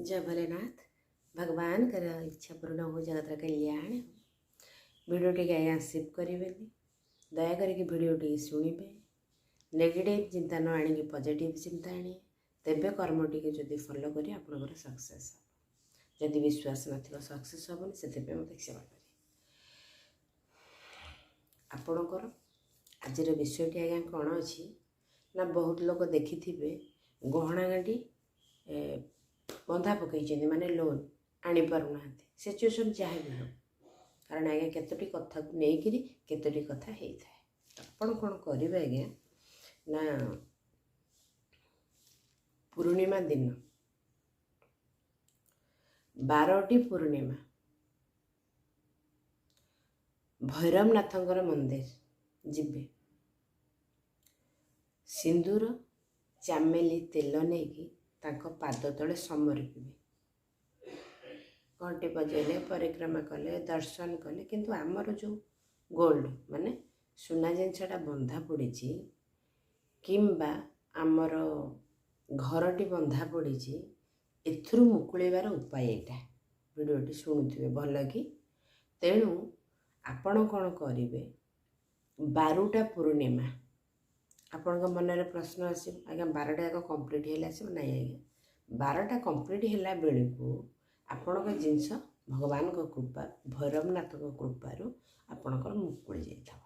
जय भोलेनाथ। भगवान कर इच्छा पूर्ण हो, जगत कल्याण। वीडियो टी आज्ञा सेव करेंगे, दया करके वीडियो टी शुणे। नेगेटिव चिंता न आଣିकी पॉजिटिव चिंता आने, तेबे कर्म टी जदि फॉलो करें आपंकर सक्सेस हम। जदि विश्वास न सक्सेस हेनी से मत क्षमा करें। आपणकर आज विषयटी आज्ञा कौन अच्छी ना, बहुत लोग देखि गहना गाड़ी बंधा पकई माने लोन आनी पारना सिचुएशन जहाँ भी हो, कारण आज्ञा केतोटी कथा को लेकिन केतोटी कथा होता है। आपण कौन करेंगे आज्ञा ना, पूर्णिमा दिन 12टी पूर्णिमा भैरवनाथंकर मंदिर जिबे, सिंदूर चामेली तेल नहीं तांको पाद तले समर्पिबे। घंटी बजेले परिक्रमा कले दर्शन कले, किंतु आमर जो गोल्ड माने सुना जिनसटा बंधा पड़ी किंबा आमर घरटी बंधा पड़ी एथुरु मुकुळेबार उपाय एटा। वीडियोटी शुणुथिबे भल कि। तेणु आपण कौन करेंगे, 12टा पूर्णिमा आपण मनरे प्रश्न आसो आज्ञा 12टा जाक कंप्लीट है ना आज्ञा, 12टा कंप्लीट है बेलू आपण जिनस भगवान को कृपा भैरवनाथ को कृपारू आपणकर मुकुड़ी जाइथाव।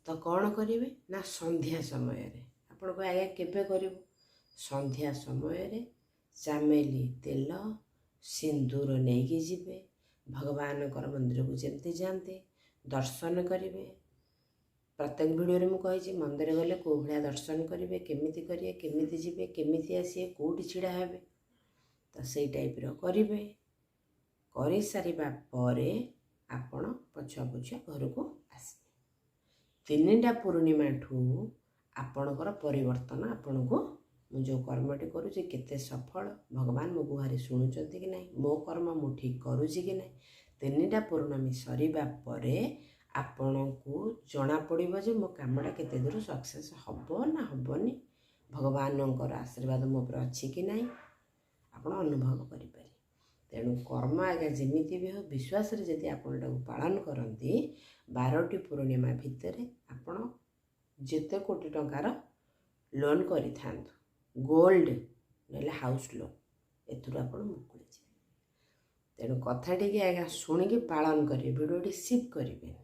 तो कौन करेंगे ना, संध्या समय आपण को आज्ञा केबे करू, संध्या समय चामेली तेल सिंदूर नहीं जिबे, भगवान मंदिर को जमती जाते दर्शन करेंगे। प्रत्येक वीडियो में कही मंदिर गले कौ भाया दर्शन करेंगे, केमिति करेंगे, केमिति जिबे, केमिति आसिए, कोठी छिड़ा हेबे, तो सही टाइप करेंगे। कर सारिबा परे आपण पछुआ पछुआ घर को आसबे। 3टा पूर्णिमा ठू आपणकर परिवर्तन आपण को मु जो कर्मटी करुँचे केते सफल, भगवान मो गुहारी शुणुचंती कि नहीं, मो कर्म मु ठीक करुँची कि नहीं। 3टा पूर्णमी सरिबा परे आपण को जना पड़िबो जे मो कामटा केते दूर सक्सेस हबो ना हबोनी, भगवानंकर आशीर्वाद मो पर अछि कि नहीं आपण अनुभव करि पारे। तेणु कर्म आज्ञा जेमिति भी हो, विश्वास रे जदि आपण ताको पालन करंती 12टी पूर्णिमा भितर आपण जेते कोटी टंकार लोन करि थांतु, गोल्ड नेले हाउस लोन एथुर आपण मुकुळी जे। तेणु कथाटी कि आज्ञा शुणिकी पालन करेंगे, वीडियोटी सेव करेंगे,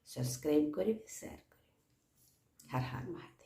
सब्सक्राइब करेंगे, शेयर करेंगे। हर हर महादेव।